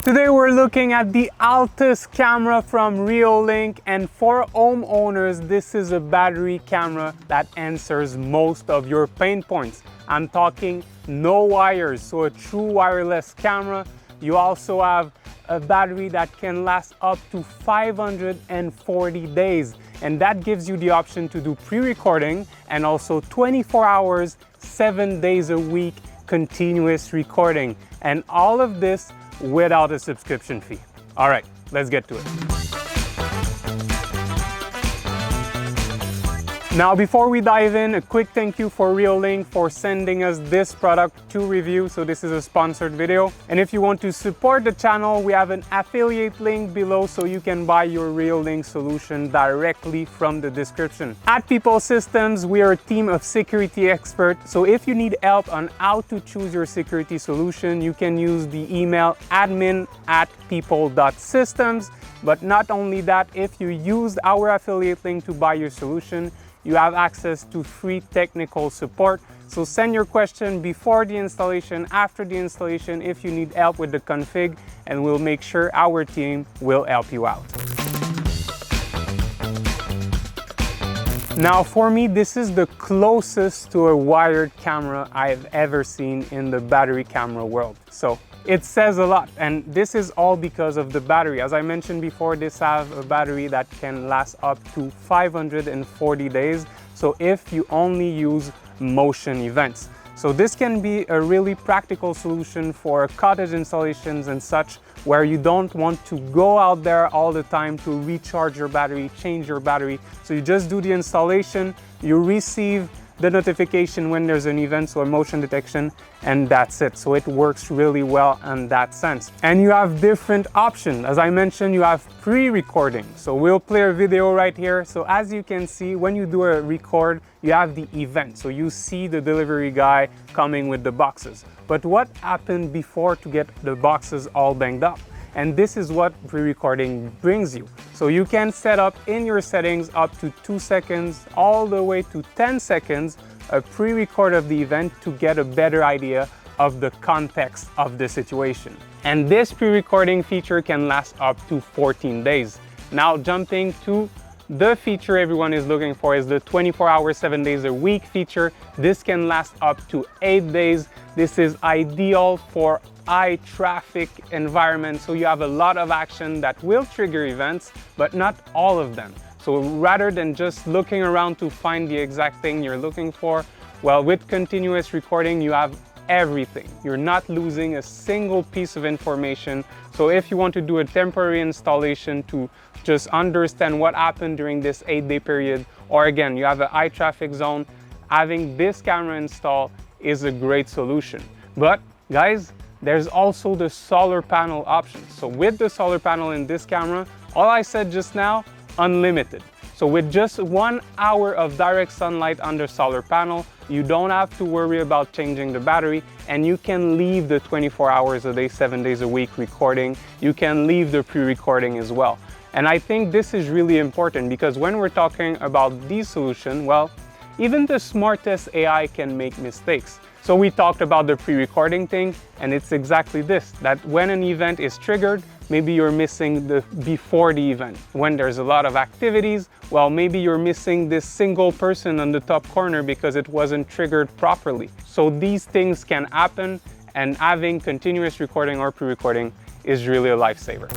Today we're looking at the Altas camera from Reolink, and for homeowners this is a battery camera that answers most of your pain points. I'm talking no wires, so a true wireless camera. You also have a battery that can last up to 540 days, and that gives you the option to do pre-recording and also 24 hours, 7 days a week continuous recording, and all of this without a subscription fee. All right, let's get to it. Now, before we dive in, a quick thank you for Reolink for sending us this product to review. So this is a sponsored video. And if you want to support the channel, we have an affiliate link below so you can buy your Reolink solution directly from the description. At People Systems, we are a team of security experts. So if you need help on how to choose your security solution, you can use the email admin@people.systems. But not only that, if you use our affiliate link to buy your solution, you have access to free technical support. So send your question before the installation, after the installation, if you need help with the config, and we'll make sure our team will help you out. Now, for me, this is the closest to a wired camera I've ever seen in the battery camera world. So it says a lot, and this is all because of the battery. As I mentioned before, this has a battery that can last up to 540 days. So if you only use motion events. So this can be a really practical solution for cottage installations and such, where you don't want to go out there all the time to recharge your battery, change your battery. So you just do the installation, you receive the notification when there's an event, so a motion detection, and that's it. So it works really well in that sense. And you have different options. As I mentioned, you have pre-recording. So we'll play a video right here. So as you can see, when you do a record, you have the event. So you see the delivery guy coming with the boxes. But what happened before to get the boxes all banged up? And this is what pre-recording brings you. So you can set up in your settings up to 2 seconds all the way to 10 seconds a pre-record of the event to get a better idea of the context of the situation. And this pre-recording feature can last up to 14 days. Now, jumping to the feature everyone is looking for is the 24 hours, 7 days a week feature. This can last up to 8 days. This is ideal for high traffic environment, so you have a lot of action that will trigger events, but not all of them. So rather than just looking around to find the exact thing you're looking for, well, with continuous recording, you have everything. You're not losing a single piece of information. So if you want to do a temporary installation to just understand what happened during this 8-day period, or again, you have a high traffic zone, having this camera installed is a great solution. But guys, there's also the solar panel option. So with the solar panel in this camera, all I said just now, unlimited. So with just 1 hour of direct sunlight under solar panel, you don't have to worry about changing the battery, and you can leave the 24 hours a day, 7 days a week recording. You can leave the pre-recording as well. And I think this is really important because when we're talking about these solutions, well, even the smartest AI can make mistakes. So we talked about the pre-recording thing, and it's exactly this, that when an event is triggered, maybe you're missing the before the event. When there's a lot of activities, well, maybe you're missing this single person on the top corner because it wasn't triggered properly. So these things can happen, and having continuous recording or pre-recording is really a lifesaver.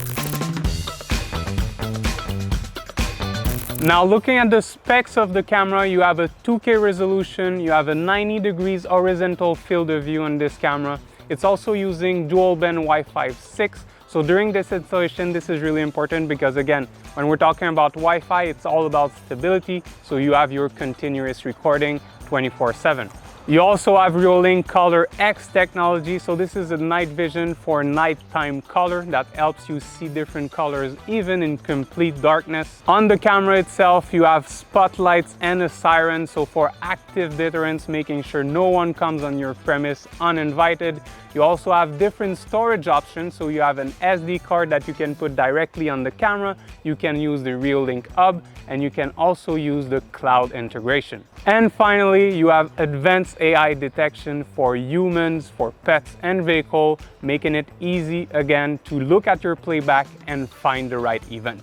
Now, looking at the specs of the camera, you have a 2K resolution, you have a 90 degrees horizontal field of view on this camera. It's also using dual band Wi-Fi 6. So during this installation, this is really important because again, when we're talking about Wi-Fi, it's all about stability. So you have your continuous recording 24/7. You also have Reolink ColorX technology. So this is a night vision for nighttime color that helps you see different colors even in complete darkness. On the camera itself, you have spotlights and a siren. So for active deterrence, making sure no one comes on your premise uninvited. You also have different storage options. So you have an SD card that you can put directly on the camera. You can use the Reolink hub, and you can also use the cloud integration. And finally, you have advanced advanced AI detection for humans, for pets and vehicle, making it easy again to look at your playback and find the right event.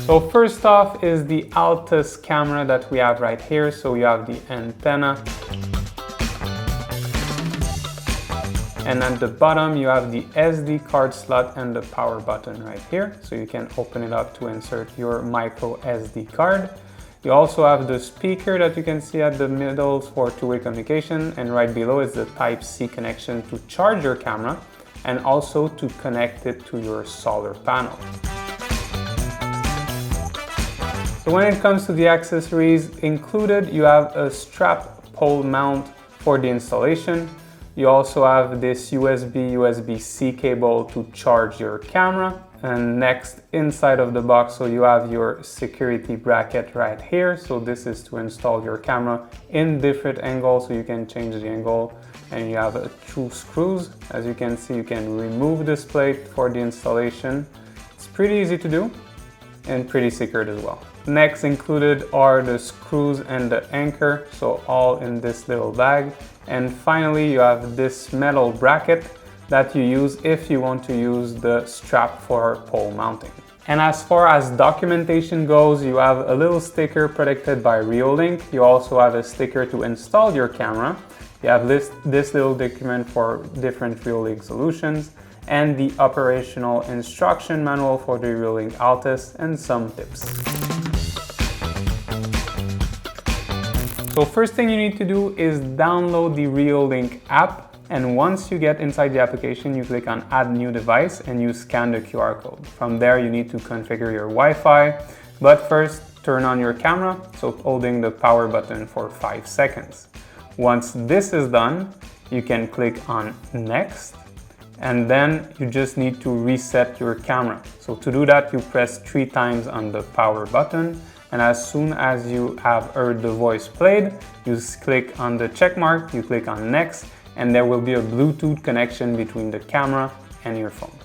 So first off is the Altas camera that we have right here. So you have the antenna. And at the bottom you have the SD card slot and the power button right here. So you can open it up to insert your micro SD card. You also have the speaker that you can see at the middle for two-way communication, and right below is the Type-C connection to charge your camera and also to connect it to your solar panel. So when it comes to the accessories included, you have a strap pole mount for the installation. You also have this USB-C cable to charge your camera. And next, inside of the box, so you have your security bracket right here. So this is to install your camera in different angles, so you can change the angle. And you have two screws. As you can see, you can remove this plate for the installation. It's pretty easy to do and pretty secured as well. Next included are the screws and the anchor, so all in this little bag. And finally, you have this metal bracket that you use if you want to use the strap for pole mounting. And as far as documentation goes, you have a little sticker protected by Reolink. You also have a sticker to install your camera. You have this little document for different Reolink solutions, and the operational instruction manual for the Reolink Altas and some tips. So first thing you need to do is download the Reolink app, and once you get inside the application, you click on Add New Device and you scan the QR code. From there you need to configure your Wi-Fi, but first turn on your camera, so holding the power button for 5 seconds. Once this is done, you can click on Next, and then you just need to reset your camera. So to do that, you press 3 times on the power button, and as soon as you have heard the voice played, you click on the check mark, you click on Next, and there will be a Bluetooth connection between the camera and your phone.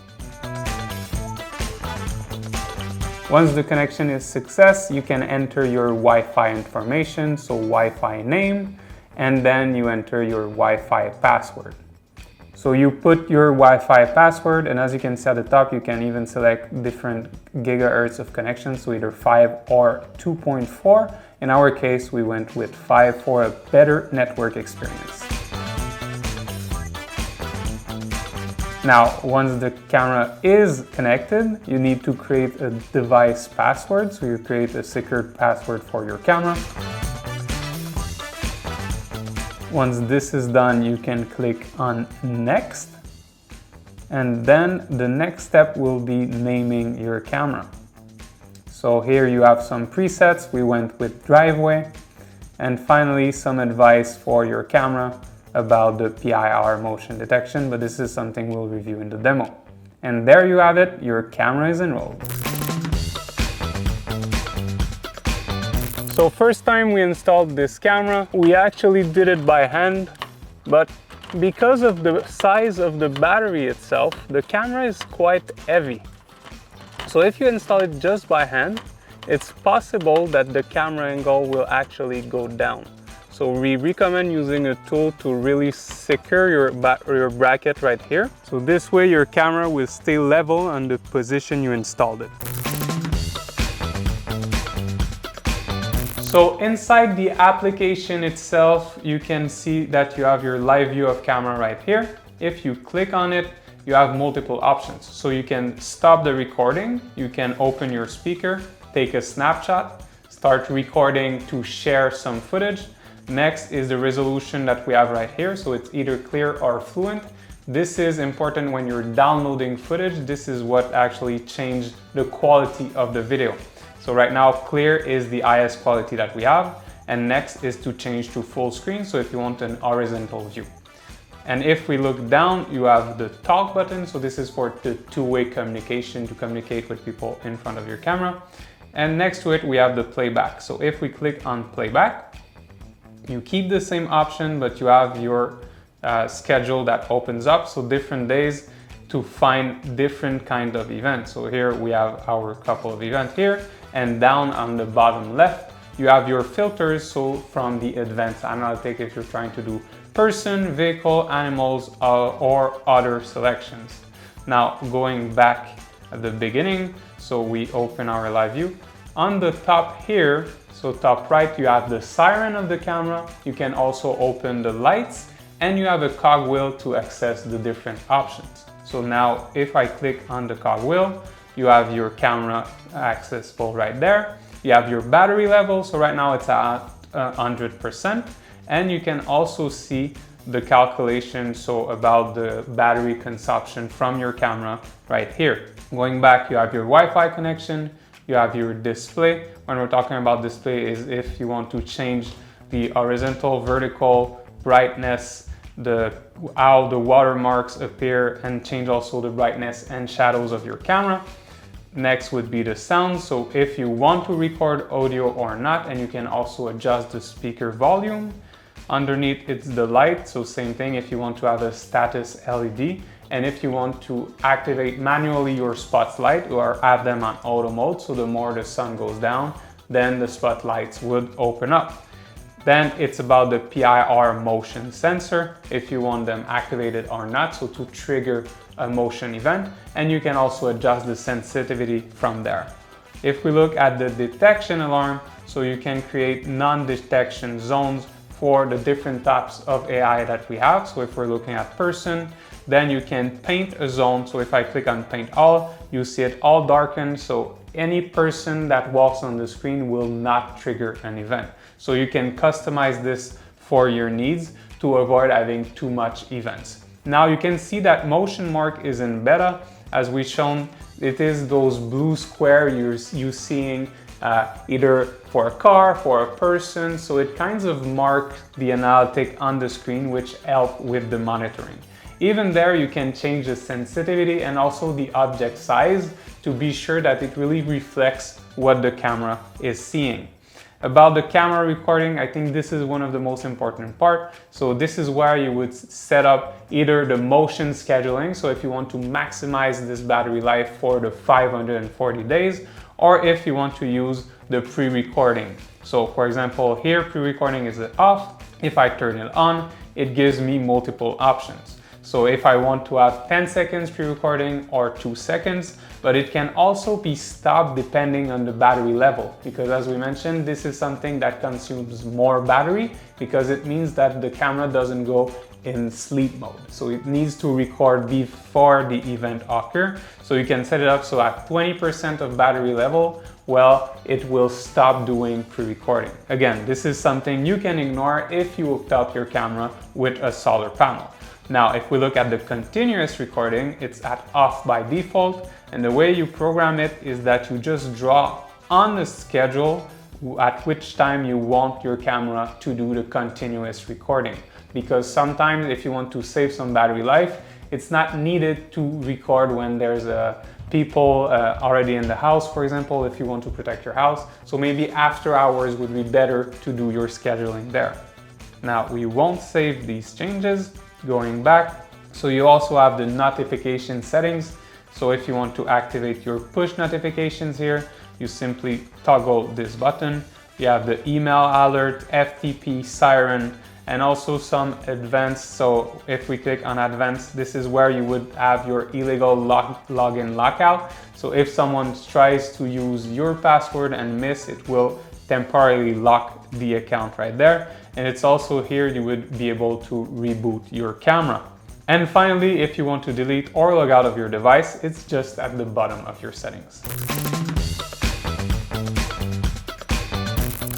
Once the connection is success, you can enter your Wi-Fi information, so Wi-Fi name, and then you enter your Wi-Fi password. So you put your Wi-Fi password, and as you can see at the top, you can even select different gigahertz of connection, so either 5 or 2.4. In our case, we went with 5 for a better network experience. Now, once the camera is connected, you need to create a device password. So you create a secure password for your camera. Once this is done, you can click on Next. And then the next step will be naming your camera. So here you have some presets. We went with driveway. And finally, some advice for your camera about the PIR motion detection, but this is something we'll review in the demo. And there you have it, your camera is enrolled. So first time we installed this camera, we actually did it by hand, but because of the size of the battery itself, the camera is quite heavy. So if you install it just by hand, it's possible that the camera angle will actually go down. So we recommend using a tool to really secure your bracket right here. So this way your camera will stay level on the position you installed it. So inside the application itself, you can see that you have your live view of camera right here. If you click on it, you have multiple options. So you can stop the recording, you can open your speaker, take a snapshot, start recording to share some footage. Next is the resolution that we have right here. So it's either clear or fluent. This is important when you're downloading footage. This is what actually changed the quality of the video. So right now, clear is the highest quality that we have. And next is to change to full screen. So if you want an horizontal view. And if we look down, you have the talk button. So this is for the two-way communication, to communicate with people in front of your camera. And next to it, we have the playback. So if we click on playback, you keep the same option, but you have your schedule that opens up. So different days, to find different kind of events. So here we have our couple of events here, and down on the bottom left, you have your filters. So from the advanced analytic, if you're trying to do person, vehicle, animals, or other selections. Now going back at the beginning, so we open our live view. On the top here, so top right, you have the siren of the camera. You can also open the lights, and you have a cogwheel to access the different options. So now if I click on the cogwheel, you have your camera accessible right there. You have your battery level, so right now it's at 100%, and you can also see the calculation, so about the battery consumption from your camera right here. Going back, you have your Wi-Fi connection, you have your display. When we're talking about display is if you want to change the horizontal, vertical, brightness, how the watermarks appear, and change also the brightness and shadows of your camera. Next would be the sound. So if you want to record audio or not, and you can also adjust the speaker volume. Underneath it's the light, so same thing if you want to have a status LED, and if you want to activate manually your spotlight or have them on auto mode, so the more the sun goes down, then the spotlights would open up. Then it's about the PIR motion sensor, if you want them activated or not, so to trigger a motion event, and you can also adjust the sensitivity from there. If we look at the detection alarm, so you can create non-detection zones for the different types of AI that we have. So if we're looking at person, then you can paint a zone. So if I click on paint all, you see it all darkened. So any person that walks on the screen will not trigger an event. So you can customize this for your needs to avoid having too much events. Now you can see that motion mark is in beta. As we shown, it is those blue square you're seeing either for a car, for a person. So it kind of marks the analytic on the screen, which help with the monitoring. Even there, you can change the sensitivity and also the object size to be sure that it really reflects what the camera is seeing. About the camera recording, I think this is one of the most important part. So this is where you would set up either the motion scheduling. So if you want to maximize this battery life for the 540 days, or if you want to use the pre-recording. So for example, here pre-recording is off. If I turn it on, it gives me multiple options. So if I want to have 10 seconds pre-recording or 2 seconds, but it can also be stopped depending on the battery level, because as we mentioned, this is something that consumes more battery because it means that the camera doesn't go in sleep mode. So it needs to record before the event occurs. So you can set it up so at 20% of battery level, well, it will stop doing pre-recording. Again, this is something you can ignore if you hooked up your camera with a solar panel. Now, if we look at the continuous recording, it's at off by default. And the way you program it is that you just draw on the schedule at which time you want your camera to do the continuous recording. Because sometimes if you want to save some battery life, it's not needed to record when there's people already in the house, for example, if you want to protect your house. So maybe after hours would be better to do your scheduling there. Now, we won't save these changes. Going back, so you also have the notification settings. So if you want to activate your push notifications here, you simply toggle this button. You have the email alert, FTP, siren, and also some advanced. So if we click on advanced, this is where you would have your illegal login lockout. So if someone tries to use your password and miss, it will temporarily lock the account right there. And it's also here you would be able to reboot your camera. And finally, if you want to delete or log out of your device, it's just at the bottom of your settings.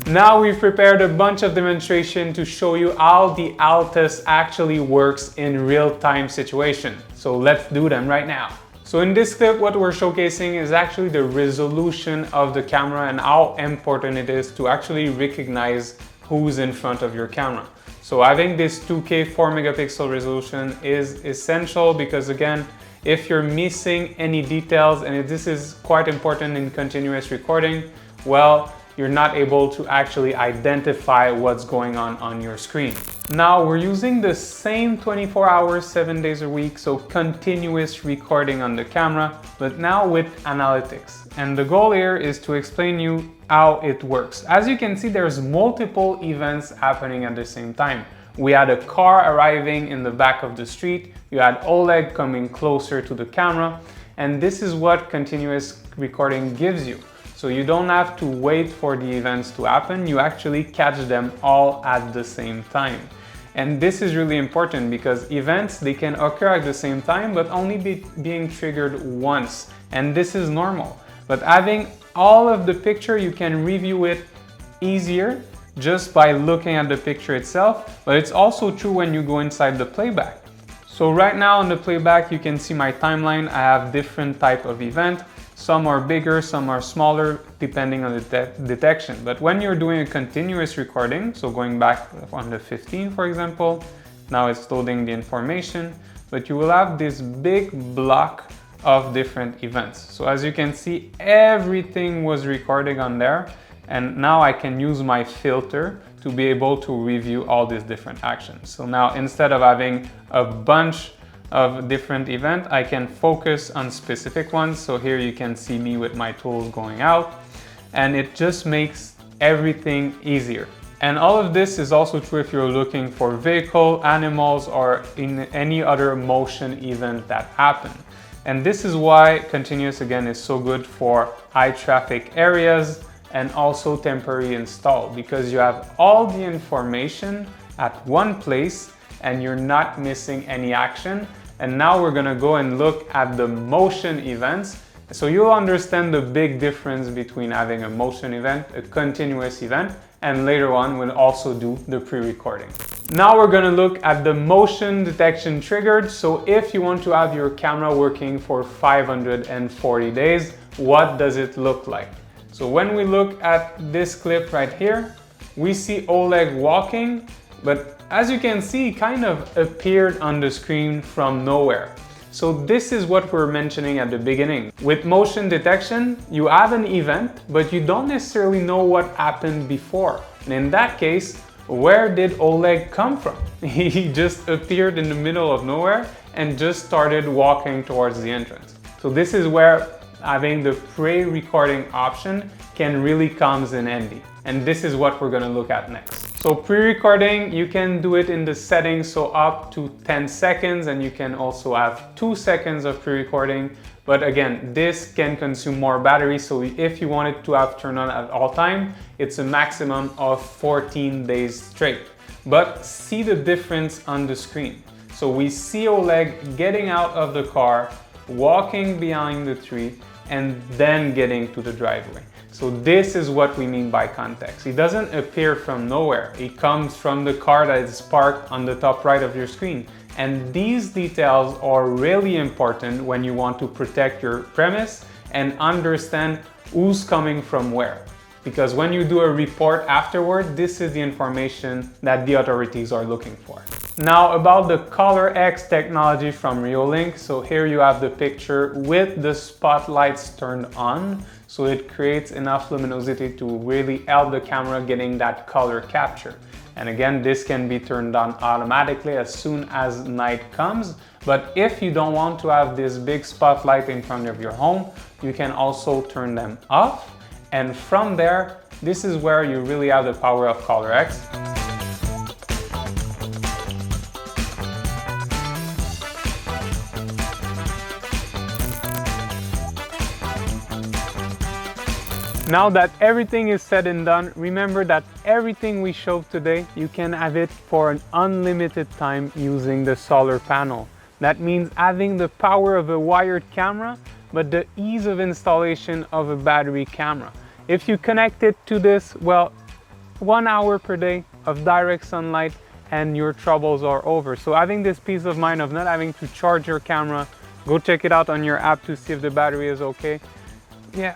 Now we've prepared a bunch of demonstrations to show you how the Altas actually works in real-time situation. So let's do them right now. So in this clip, what we're showcasing is actually the resolution of the camera and how important it is to actually recognize who's in front of your camera. So having this 2K 4 megapixel resolution is essential because again, if you're missing any details, and this is quite important in continuous recording, well, you're not able to actually identify what's going on your screen. Now we're using the same 24 hours, 7 days a week, so continuous recording on the camera, but now with analytics. And the goal here is to explain you how it works. As you can see, there's multiple events happening at the same time. We had a car arriving in the back of the street, you had Oleg coming closer to the camera, and this is what continuous recording gives you. So you don't have to wait for the events to happen, you actually catch them all at the same time. And this is really important because events, they can occur at the same time, but only being triggered once. And this is normal. But having all of the picture, you can review it easier just by looking at the picture itself. But it's also true when you go inside the playback. So right now on the playback, you can see my timeline. I have different type of event. Some are bigger, some are smaller, depending on the detection. But when you're doing a continuous recording, so going back on the 15, for example, now it's loading the information, but you will have this big block of different events. So as you can see, everything was recording on there, and now I can use my filter to be able to review all these different actions. So now instead of having a bunch of different events, I can focus on specific ones. So here you can see me with my tools going out, and it just makes everything easier. And all of this is also true if you're looking for vehicle, animals, or in any other motion event that happen. And this is why continuous again is so good for high traffic areas and also temporary install, because you have all the information at one place and you're not missing any action. And now we're gonna go and look at the motion events. So you'll understand the big difference between having a motion event, a continuous event, and later on we'll also do the pre-recording. Now we're gonna look at the motion detection triggered. So if you want to have your camera working for 540 days, what does it look like? So when we look at this clip right here, we see Oleg walking, but as you can see, he kind of appeared on the screen from nowhere. So this is what we're mentioning at the beginning. With motion detection, you have an event, but you don't necessarily know what happened before. And in that case, where did Oleg come from? He just appeared in the middle of nowhere and just started walking towards the entrance. So this is where having the pre-recording option can really comes in handy. And this is what we're gonna look at next. So pre-recording, you can do it in the settings, so up to 10 seconds, and you can also have 2 seconds of pre-recording. But again, this can consume more battery, so if you want it to have turned on at all time, it's a maximum of 14 days straight. But see the difference on the screen. So we see Oleg getting out of the car, walking behind the tree, and then getting to the driveway. So this is what we mean by context. He doesn't appear from nowhere. He comes from the car that is parked on the top right of your screen. And these details are really important when you want to protect your premise and understand who's coming from where. Because when you do a report afterward, this is the information that the authorities are looking for. Now about the ColorX technology from Reolink. So here you have the picture with the spotlights turned on. So it creates enough luminosity to really help the camera getting that color capture. And again, this can be turned on automatically as soon as night comes. But if you don't want to have this big spotlight in front of your home, you can also turn them off. And from there, this is where you really have the power of ColorX. Now that everything is said and done, remember that everything we showed today, you can have it for an unlimited time using the solar panel. That means having the power of a wired camera, but the ease of installation of a battery camera. If you connect it to this, well, 1 hour per day of direct sunlight and your troubles are over. So having this peace of mind of not having to charge your camera, go check it out on your app to see if the battery is okay. Yeah.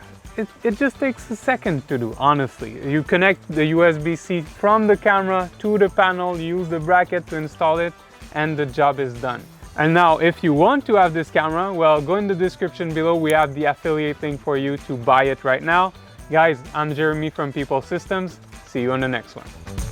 It just takes a second to do, honestly. You connect the USB-C from the camera to the panel, use the bracket to install it, and the job is done. And now, if you want to have this camera, well, go in the description below. We have the affiliate link for you to buy it right now. Guys, I'm Jeremy from People Systems. See you on the next one.